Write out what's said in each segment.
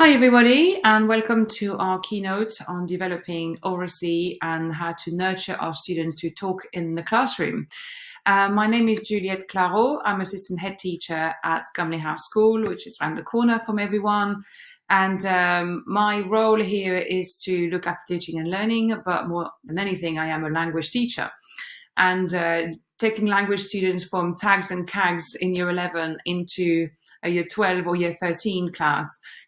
Hi, everybody, and welcome to our keynote on developing Oracy and how to nurture our students to talk in the classroom. My name is Juliette Claro. I'm assistant head teacher at Gumley House School, which is around the corner from everyone. And my role here is to look after teaching and learning, but more than anything, I am a language teacher. And taking language students from tags and CAGs in year 11 into a year 12 or year 13 class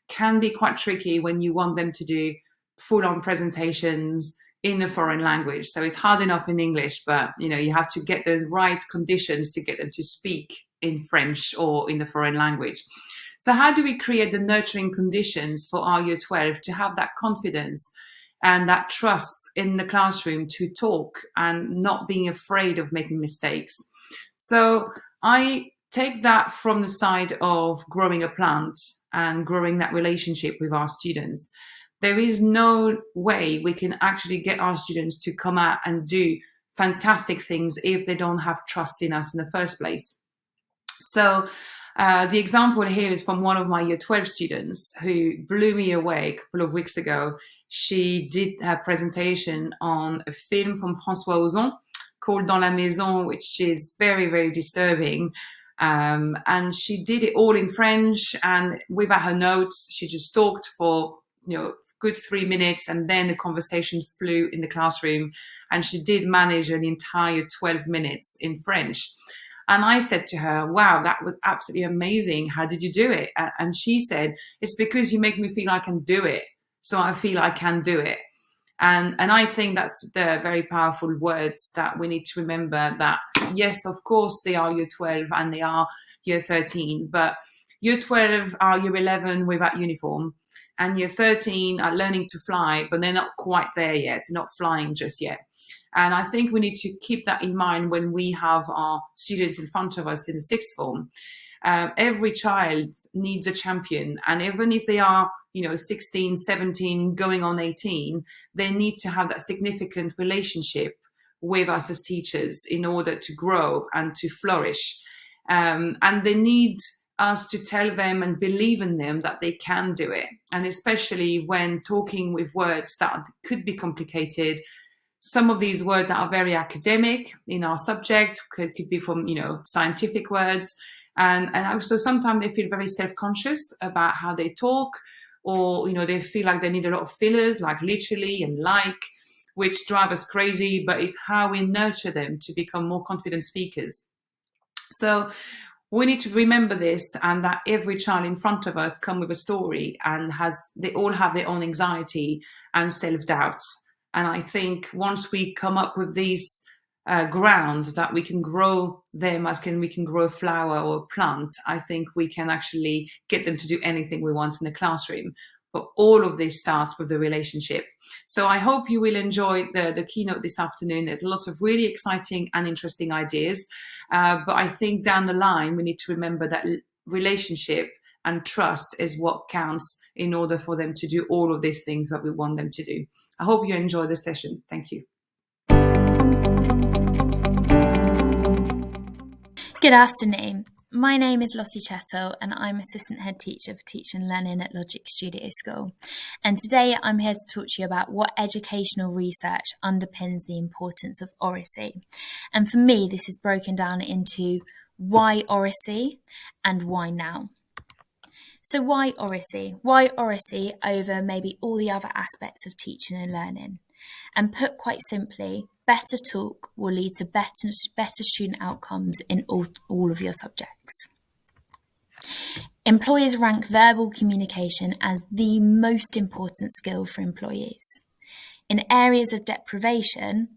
can be quite tricky when you want them to do full-on presentations in a foreign language. So it's hard enough in English, but you have to get the right conditions to get them to speak in French or in the foreign language. So how do we create the nurturing conditions for our year 12 to have that confidence and that trust in the classroom to talk and not being afraid of making mistakes? So I take that from the side of growing a plant and growing that relationship with our students. There is no way we can actually get our students to come out and do fantastic things if they don't have trust in us in the first place. So the example here is from one of my year 12 students who blew me away a couple of weeks ago. She did her presentation on a film from François Ozon called Dans la Maison, which is very, very disturbing. And she did it all in French, and without her notes, she just talked for good 3 minutes, and then the conversation flew in the classroom, and she did manage an entire 12 minutes in French. And I said to her, wow, that was absolutely amazing. How did you do it? And she said, it's because you make me feel I can do it. So I feel I can do it. And I think that's the very powerful words that we need to remember, that yes, of course, they are year 12 and they are year 13, but year 12 are year 11 without uniform, and year 13 are learning to fly, but they're not quite there yet, not flying just yet. And I think we need to keep that in mind when we have our students in front of us in the sixth form. Every child needs a champion, and even if they are 16, 17, going on 18, they need to have that significant relationship with us as teachers in order to grow and to flourish. And they need us to tell them and believe in them that they can do it. And especially when talking with words that could be complicated, some of these words that are very academic in our subject could be from, scientific words. And also sometimes they feel very self-conscious about how they talk, or, they feel like they need a lot of fillers, like literally and which drive us crazy, but it's how we nurture them to become more confident speakers. So we need to remember this, and that every child in front of us come with a story, and they all have their own anxiety and self-doubt. And I think once we come up with these grounds that we can grow them we can grow a flower or a plant, I think we can actually get them to do anything we want in the classroom. But all of this starts with the relationship. So I hope you will enjoy the keynote this afternoon. There's lots of really exciting and interesting ideas. But I think down the line, we need to remember that relationship and trust is what counts in order for them to do all of these things that we want them to do. I hope you enjoy the session. Thank you. Good afternoon. My name is Lottie Chettle, and I'm Assistant Head Teacher for Teaching and Learning at Logic Studio School. And today I'm here to talk to you about what educational research underpins the importance of Oracy. And for me, this is broken down into why Oracy and why now. So why Oracy? Why Oracy over maybe all the other aspects of teaching and learning? And put quite simply, better talk will lead to better student outcomes in all of your subjects. Employers rank verbal communication as the most important skill for employees. In areas of deprivation,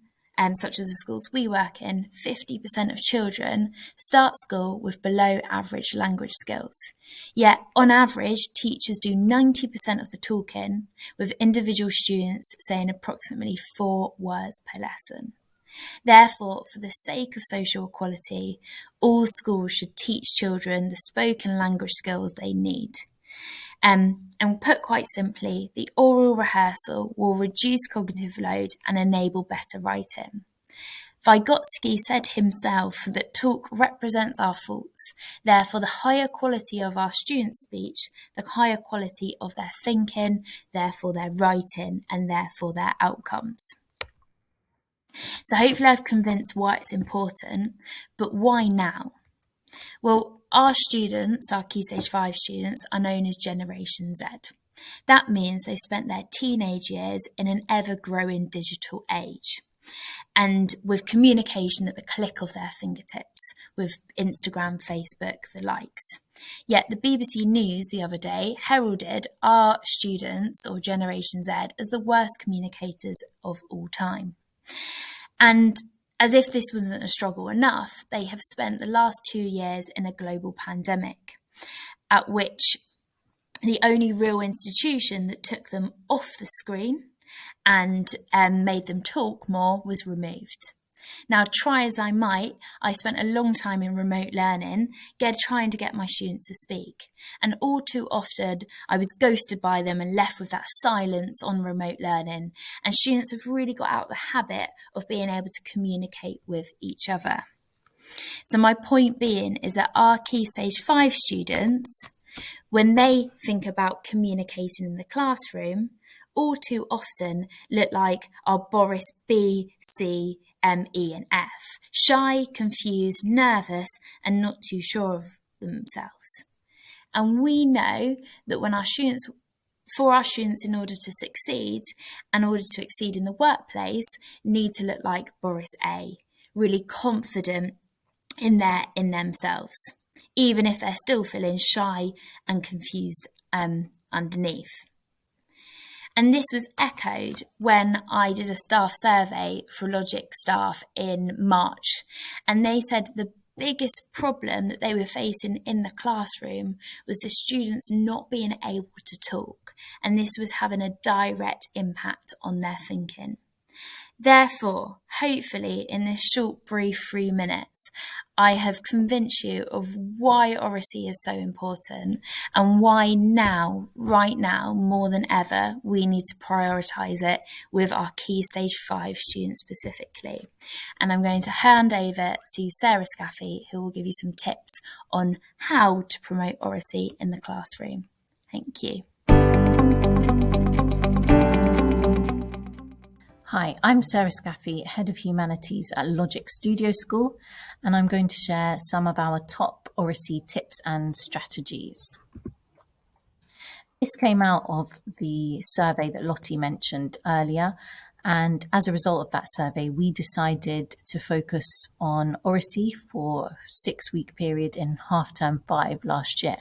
such as the schools we work in, 50% of children start school with below average language skills. Yet, on average, teachers do 90% of the talking, with individual students saying approximately 4 words per lesson. Therefore, for the sake of social equality, all schools should teach children the spoken language skills they need. And put quite simply, the oral rehearsal will reduce cognitive load and enable better writing. Vygotsky said himself that talk represents our thoughts, therefore the higher quality of our students' speech, the higher quality of their thinking, therefore their writing, and therefore their outcomes. So hopefully I've convinced why it's important, but why now? Well, our students, our Key Stage 5 students, are known as Generation Z. That means they've spent their teenage years in an ever-growing digital age, and with communication at the click of their fingertips, with Instagram, Facebook, the likes. Yet the BBC News the other day heralded our students, or Generation Z, as the worst communicators of all time. And as if this wasn't a struggle enough, they have spent the last 2 years in a global pandemic, at which the only real institution that took them off the screen and made them talk more was removed. Now, try as I might, I spent a long time in remote learning, trying to get my students to speak. And all too often, I was ghosted by them and left with that silence on remote learning. And students have really got out of the habit of being able to communicate with each other. So my point being is that our Key Stage 5 students, when they think about communicating in the classroom, all too often look like our Boris B, C, M, E and F. Shy, confused, nervous and not too sure of themselves. And we know that when for our students in order to succeed in the workplace, need to look like Boris A, really confident in themselves, even if they're still feeling shy and confused underneath. And this was echoed when I did a staff survey for Logic staff in March. And they said the biggest problem that they were facing in the classroom was the students not being able to talk. And this was having a direct impact on their thinking. Therefore, hopefully in this short, brief 3 minutes, I have convinced you of why Oracy is so important and why now, right now, more than ever, we need to prioritise it with our Key Stage 5 students specifically. And I'm going to hand over to Sarah Scaffey, who will give you some tips on how to promote Oracy in the classroom. Thank you. Hi, I'm Sarah Scaffey, Head of Humanities at Logic Studio School, and I'm going to share some of our top Oracy tips and strategies. This came out of the survey that Lottie mentioned earlier, and as a result of that survey, we decided to focus on Oracy for a 6-week period in half-term 5 last year.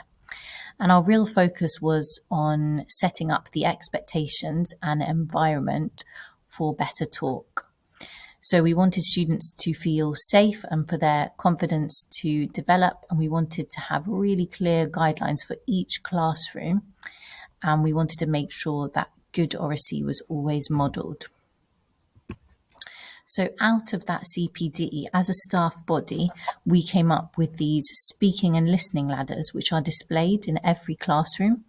And our real focus was on setting up the expectations and environment for better talk. So we wanted students to feel safe and for their confidence to develop, and we wanted to have really clear guidelines for each classroom, and we wanted to make sure that good Oracy was always modelled. So out of that CPD, as a staff body, we came up with these speaking and listening ladders, which are displayed in every classroom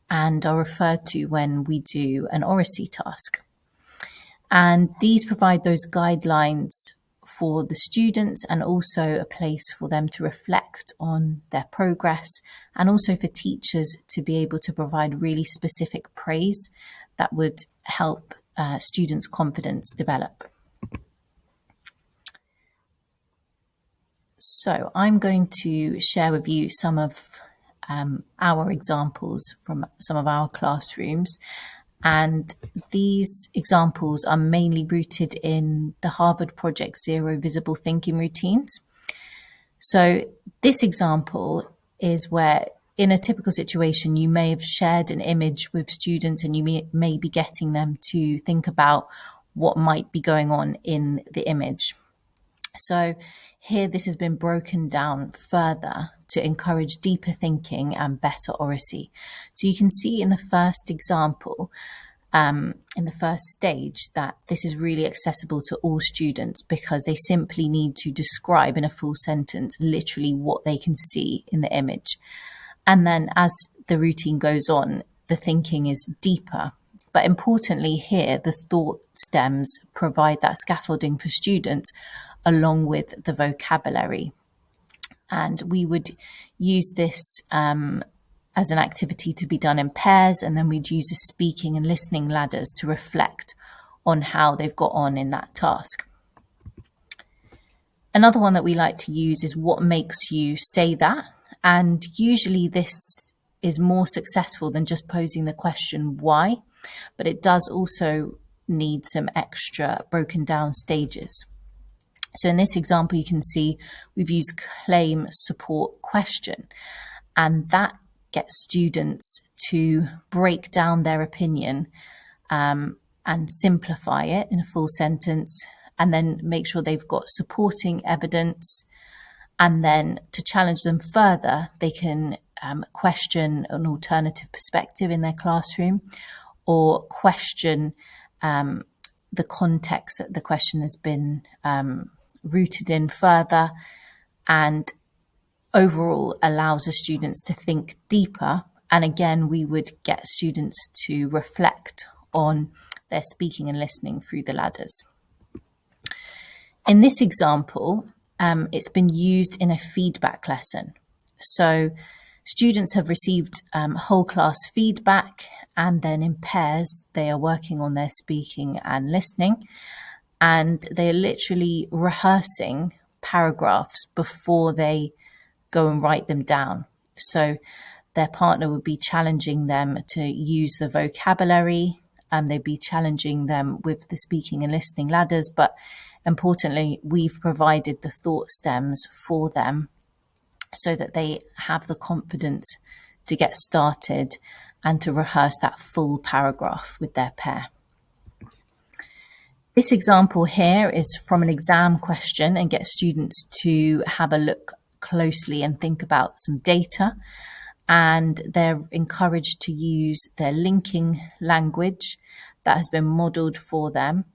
and are referred to when we do an Oracy task. And these provide those guidelines for the students and also a place for them to reflect on their progress, and also for teachers to be able to provide really specific praise that would help students' confidence develop. So I'm going to share with you some of our examples from some of our classrooms. And these examples are mainly rooted in the Harvard Project Zero Visible Thinking routines. So this example is where, in a typical situation, you may have shared an image with students and you may be getting them to think about what might be going on in the image. So here this has been broken down further to encourage deeper thinking and better Oracy. So you can see in the first example, in the first stage, that this is really accessible to all students because they simply need to describe in a full sentence literally what they can see in the image. And then as the routine goes on, the thinking is deeper. But importantly here, the thought stems provide that scaffolding for students along with the vocabulary. And we would use this as an activity to be done in pairs, and then we'd use a speaking and listening ladders to reflect on how they've got on in that task. Another one that we like to use is what makes you say that, and usually this is more successful than just posing the question why, but it does also need some extra broken down stages. So in this example, you can see we've used claim support question, and that gets students to break down their opinion and simplify it in a full sentence, and then make sure they've got supporting evidence. And then to challenge them further, they can question an alternative perspective in their classroom, or question the context that the question has been rooted in further, and overall allows the students to think deeper. And again, we would get students to reflect on their speaking and listening through the ladders. In this example, it's been used in a feedback lesson. So students have received whole class feedback, and then in pairs, they are working on their speaking and listening, and they are literally rehearsing paragraphs before they go and write them down. So their partner would be challenging them to use the vocabulary, and they'd be challenging them with the speaking and listening ladders. But importantly, we've provided the thought stems for them so that they have the confidence to get started and to rehearse that full paragraph with their pair. This example here is from an exam question and gets students to have a look closely and think about some data. And they're encouraged to use their linking language that has been modelled for them.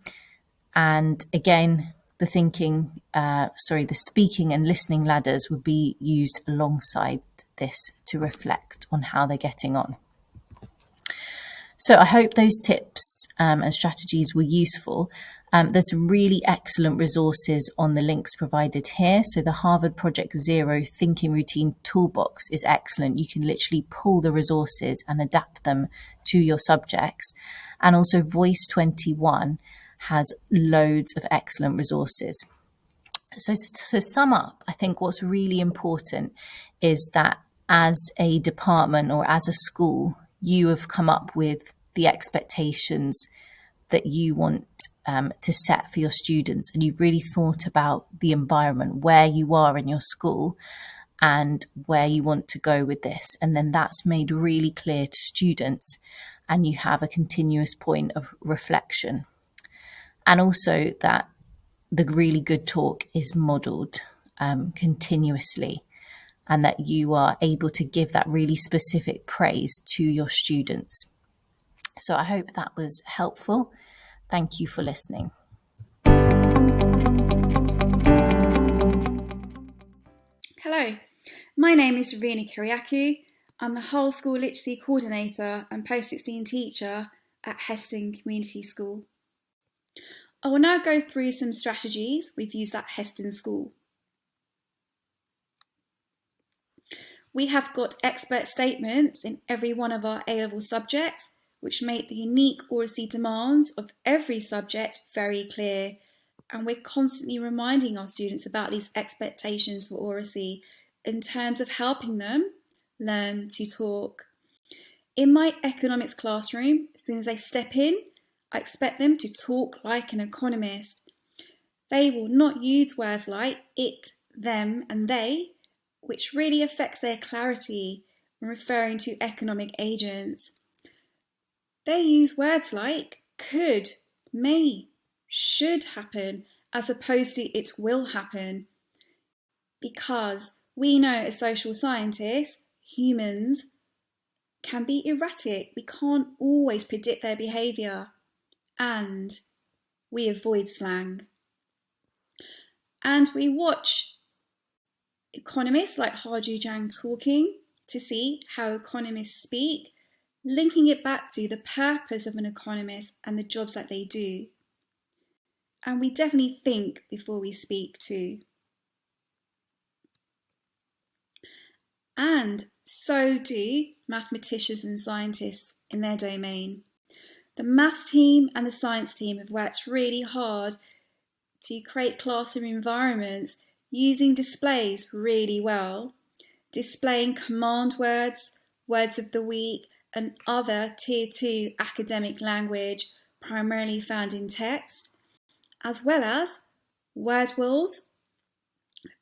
And again, the speaking and listening ladders would be used alongside this to reflect on how they're getting on. So I hope those tips and strategies were useful. There's some really excellent resources on the links provided here. So the Harvard Project Zero Thinking Routine Toolbox is excellent. You can literally pull the resources and adapt them to your subjects. And also Voice 21 has loads of excellent resources. So to sum up, I think what's really important is that as a department or as a school, you have come up with the expectations that you want to set for your students, and you've really thought about the environment where you are in your school and where you want to go with this. And then that's made really clear to students, and you have a continuous point of reflection. And also that the really good talk is modelled continuously, and that you are able to give that really specific praise to your students. So I hope that was helpful. Thank you for listening. Hello, my name is Ravina Kyriakou. I'm the whole school literacy coordinator and post-16 teacher at Heston Community School. I will now go through some strategies we've used at Heston School. We have got expert statements in every one of our A-level subjects, which make the unique Oracy demands of every subject very clear. And we're constantly reminding our students about these expectations for Oracy in terms of helping them learn to talk. In my economics classroom, as soon as they step in, I expect them to talk like an economist. They will not use words like it, them, and they, which really affects their clarity when referring to economic agents. They use words like could, may, should happen, as opposed to it will happen. Because we know as social scientists, humans can be erratic. We can't always predict their behaviour. And we avoid slang. And we watch economists like Harju Jang talking to see how economists speak, linking it back to the purpose of an economist and the jobs that they do. And we definitely think before we speak too. And so do mathematicians and scientists in their domain. The maths team and the science team have worked really hard to create classroom environments using displays really well, displaying command words, words of the week, and other Tier 2 academic language primarily found in text, as well as word walls,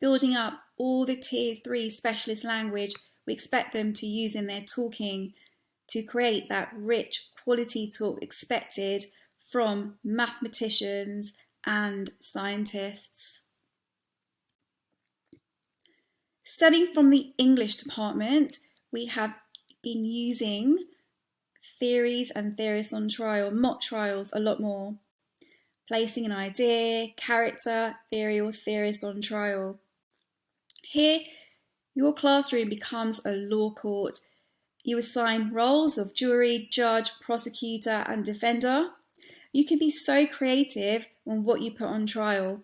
building up all the Tier 3 specialist language we expect them to use in their talking to create that rich quality talk expected from mathematicians and scientists. Studying from the English department, we have been using theories and theorists on trial, mock trials a lot more. Placing an idea, character, theory or theorist on trial. Here, your classroom becomes a law court. You assign roles of jury, judge, prosecutor and defender. You can be so creative on what you put on trial.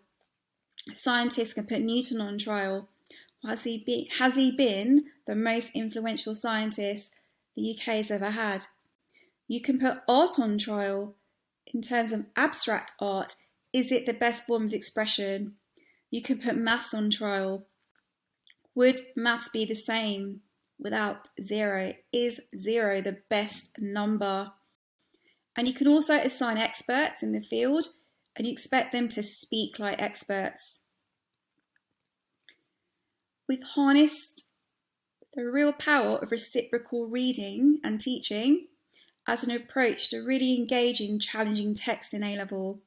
Scientists can put Newton on trial. Has he been the most influential scientist the UK has ever had? You can put art on trial. In terms of abstract art, is it the best form of expression? You can put maths on trial. Would maths be the same without 0? Is 0 the best number? And you can also assign experts in the field and you expect them to speak like experts. We've harnessed the real power of reciprocal reading and teaching as an approach to really engaging challenging text in A-level,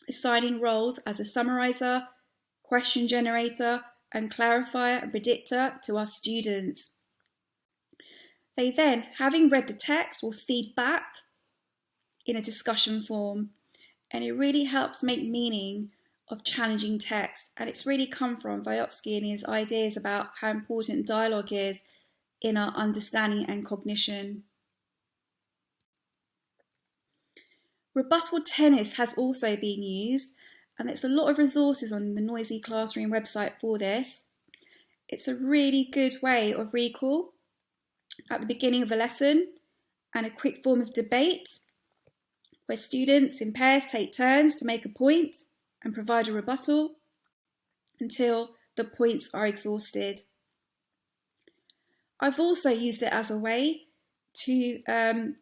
assigning roles as a summariser, question generator, and clarifier and predictor to our students. They then, having read the text, will feed back in a discussion form, and it really helps make meaning of challenging text. And it's really come from Vygotsky and his ideas about how important dialogue is in our understanding and cognition. Rebuttal tennis has also been used, and there's a lot of resources on the Noisy Classroom website for this. It's a really good way of recall at the beginning of a lesson and a quick form of debate where students in pairs take turns to make a point and provide a rebuttal until the points are exhausted. I've also used it as a way to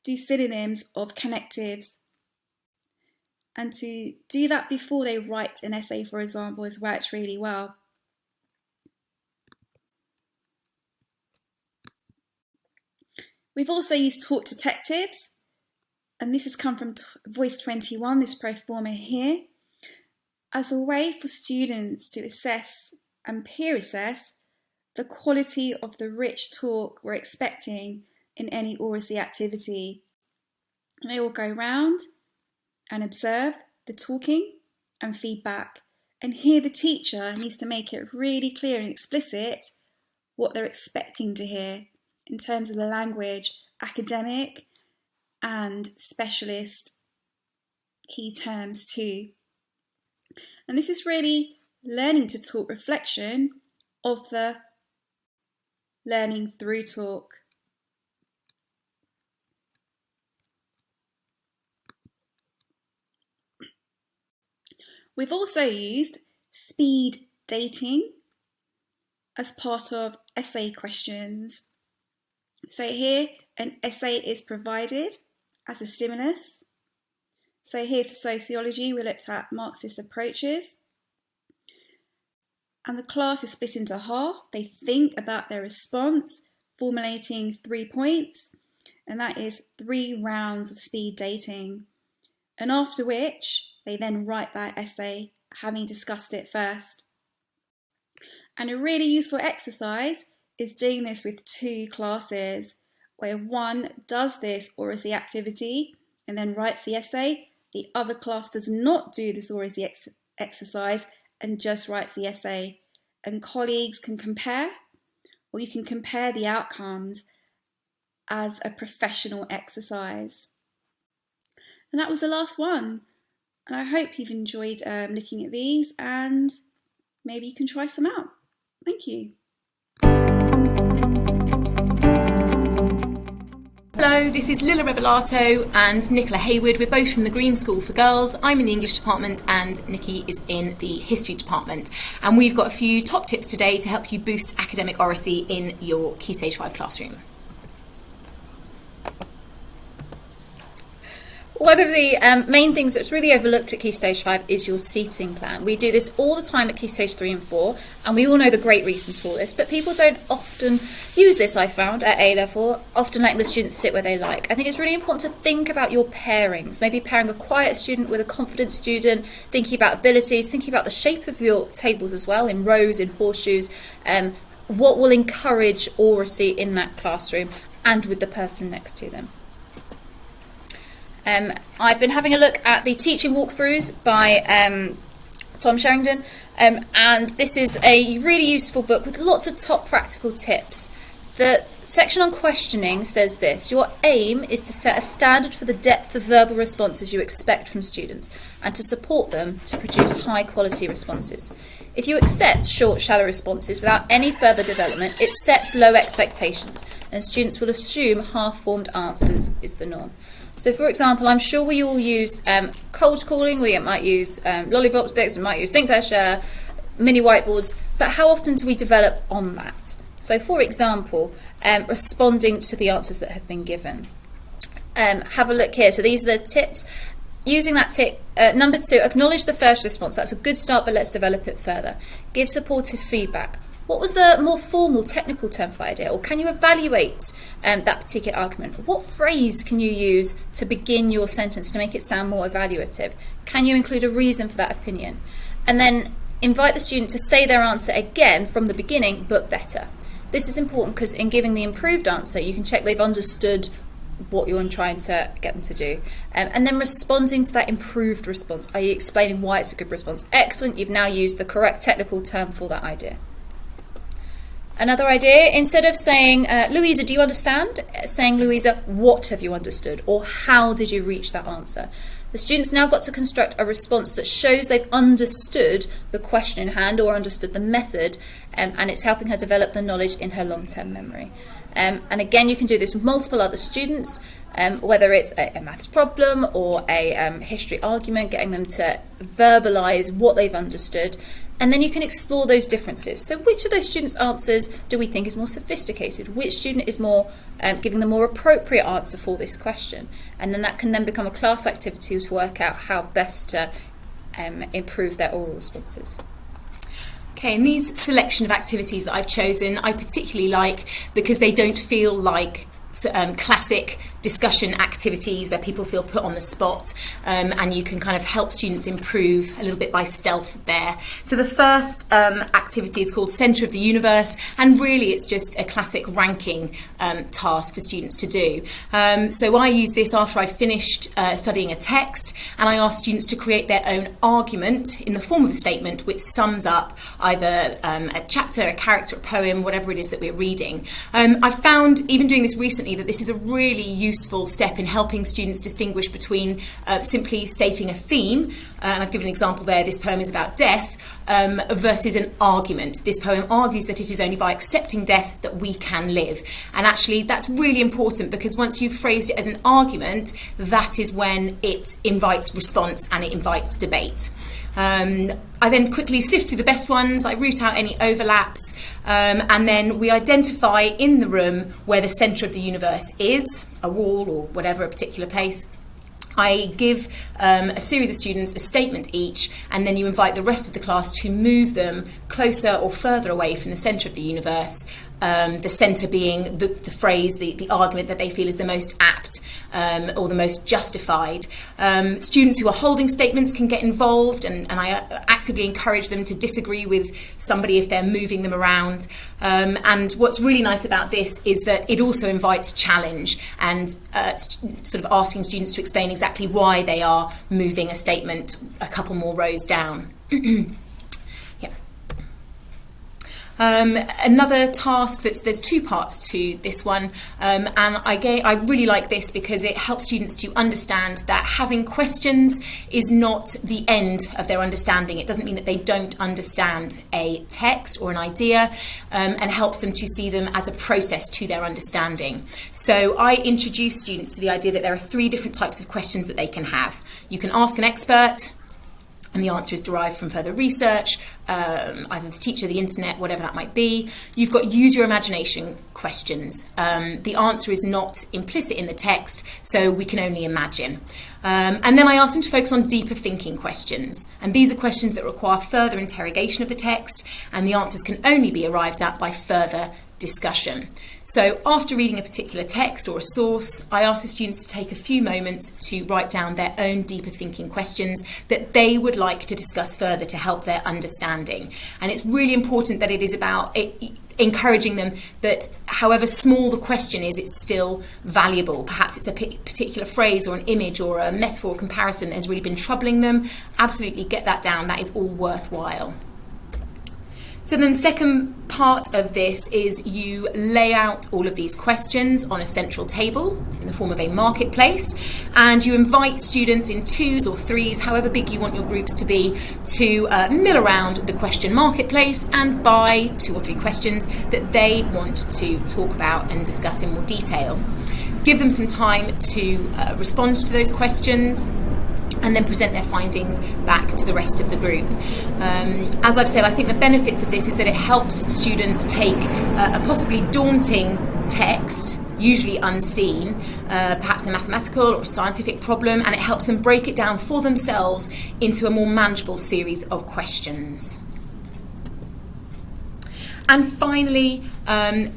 do synonyms of connectives, and to do that before they write an essay, for example, has worked really well. We've also used talk detectives, and this has come from Voice 21, this pro forma here, as a way for students to assess and peer assess the quality of the rich talk we're expecting in any Oracy activity. They will go round and observe the talking and feedback, and here the teacher needs to make it really clear and explicit what they're expecting to hear in terms of the language, academic and specialist key terms too. And this is really learning to talk reflection of the learning through talk. We've also used speed dating as part of essay questions. So here an essay is provided as a stimulus. So here for sociology we looked at Marxist approaches, and the class is split into half. They think about their response, formulating 3 points, and that is 3 rounds of speed dating. And after which they then write that essay, having discussed it first. And a really useful exercise is doing this with 2 classes, where one does this Oracy activity and then writes the essay. The other class does not do this Oracy exercise and just writes the essay. And colleagues can compare, or you can compare the outcomes as a professional exercise. And that was the last one. And I hope you've enjoyed looking at these, and maybe you can try some out. Thank you. Hello, this is Lila Revelato and Nicola Hayward. We're both from the Green School for Girls. I'm in the English department and Nikki is in the History department. And we've got a few top tips today to help you boost academic oracy in your Key Stage 5 classroom. One of the main things that's really overlooked at Key Stage 5 is your seating plan. We do this all the time at Key Stage 3 and 4, and we all know the great reasons for this, but people don't often use this, I found, at A level, often letting the students sit where they like. I think it's really important to think about your pairings, maybe pairing a quiet student with a confident student, thinking about abilities, thinking about the shape of your tables as well, in rows, in horseshoes, what will encourage oracy in that classroom and with the person next to them. I've been having a look at the teaching walkthroughs by Tom Sherrington, and this is a really useful book with lots of top practical tips. The section on questioning says this: your aim is to set a standard for the depth of verbal responses you expect from students and to support them to produce high quality responses. If you accept short, shallow responses without any further development, it sets low expectations and students will assume half-formed answers is the norm. So, for example, I'm sure we all use cold calling, we might use lollipop sticks, we might use think, pair, share, mini whiteboards, but how often do we develop on that? So, for example, responding to the answers that have been given. Have a look here. So these are the tips. Using that tip, number 2, acknowledge the first response. That's a good start, but let's develop it further. Give supportive feedback. What was the more formal technical term for that idea? Or can you evaluate that particular argument? What phrase can you use to begin your sentence to make it sound more evaluative? Can you include a reason for that opinion? And then invite the student to say their answer again from the beginning, but better. This is important because in giving the improved answer, you can check they've understood what you're trying to get them to do. And then responding to that improved response, i.e. explaining why it's a good response. Excellent, you've now used the correct technical term for that idea. Another idea, instead of saying, Louisa, do you understand? Saying, Louisa, what have you understood? Or how did you reach that answer? The student's now got to construct a response that shows they've understood the question in hand or understood the method, and it's helping her develop the knowledge in her long-term memory. And again, you can do this with multiple other students, whether it's a maths problem or a history argument, getting them to verbalise what they've understood. And then you can explore those differences. So which of those students' answers do we think is more sophisticated? Which student is more giving the more appropriate answer for this question? And then that can then become a class activity to work out how best to improve their oral responses. Okay, and these selection of activities that I've chosen, I particularly like because they don't feel like classic discussion activities where people feel put on the spot, and you can kind of help students improve a little bit by stealth there. So the first activity is called Centre of the Universe, and really it's just a classic ranking task for students to do. So I use this after I finished studying a text, and I asked students to create their own argument in the form of a statement which sums up either a chapter, a character, a poem, whatever it is that we're reading. I found, even doing this recently, that this is a really useful step in helping students distinguish between simply stating a theme, and I've given an example there, this poem is about death, versus an argument. This poem argues that it is only by accepting death that we can live. And actually that's really important, because once you've phrased it as an argument, that is when it invites response and it invites debate. I then quickly sift through the best ones, I root out any overlaps, and then we identify in the room where the centre of the universe is, a wall or whatever, a particular place. I give a series of students a statement each, and then you invite the rest of the class to move them closer or further away from the centre of the universe, the centre being the phrase, the argument that they feel is the most apt or the most justified. Students who are holding statements can get involved, and I actively encourage them to disagree with somebody if they're moving them around. And what's really nice about this is that it also invites challenge and sort of asking students to explain exactly why they are moving a statement a couple more rows down. Another task there's two parts to this one, and I really like this because it helps students to understand that having questions is not the end of their understanding. It doesn't mean that they don't understand a text or an idea, and helps them to see them as a process to their understanding. So I introduce students to the idea that there are 3 different types of questions that they can have. You can ask an expert, and the answer is derived from further research, either the teacher, the internet, whatever that might be. You've got use your imagination questions. The answer is not implicit in the text, so we can only imagine. And then I ask them to focus on deeper thinking questions. And these are questions that require further interrogation of the text, and the answers can only be arrived at by further discussion. So after reading a particular text or a source, I ask the students to take a few moments to write down their own deeper thinking questions that they would like to discuss further to help their understanding. And it's really important that it is about encouraging them that however small the question is, it's still valuable. Perhaps it's a particular phrase or an image or a metaphor or comparison that has really been troubling them. Absolutely get that down. That is all worthwhile. So then the second part of this is you lay out all of these questions on a central table in the form of a marketplace, and you invite students in 2s or 3s, however big you want your groups to be, to mill around the question marketplace and buy 2 or 3 questions that they want to talk about and discuss in more detail. Give them some time to respond to those questions, and then present their findings back to the rest of the group. As I've said, I think the benefits of this is that it helps students take a possibly daunting text, usually unseen, perhaps a mathematical or a scientific problem, and it helps them break it down for themselves into a more manageable series of questions. And finally, the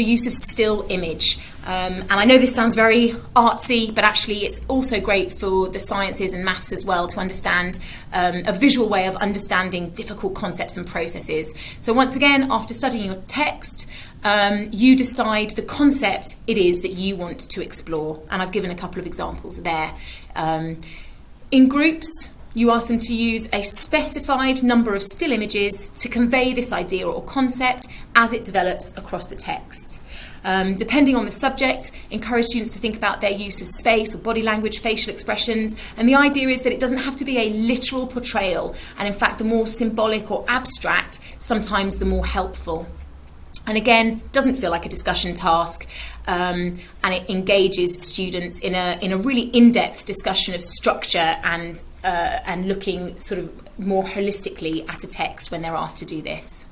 use of still image. And I know this sounds very artsy, but actually it's also great for the sciences and maths as well to understand a visual way of understanding difficult concepts and processes. So once again, after studying your text, you decide the concept it is that you want to explore. And I've given a couple of examples there. In groups, you ask them to use a specified number of still images to convey this idea or concept as it develops across the text. Depending on the subject, encourage students to think about their use of space or body language, facial expressions, and the idea is that it doesn't have to be a literal portrayal, and in fact the more symbolic or abstract, sometimes the more helpful. And again, doesn't feel like a discussion task, and it engages students in a really in-depth discussion of structure and looking sort of more holistically at a text when they're asked to do this.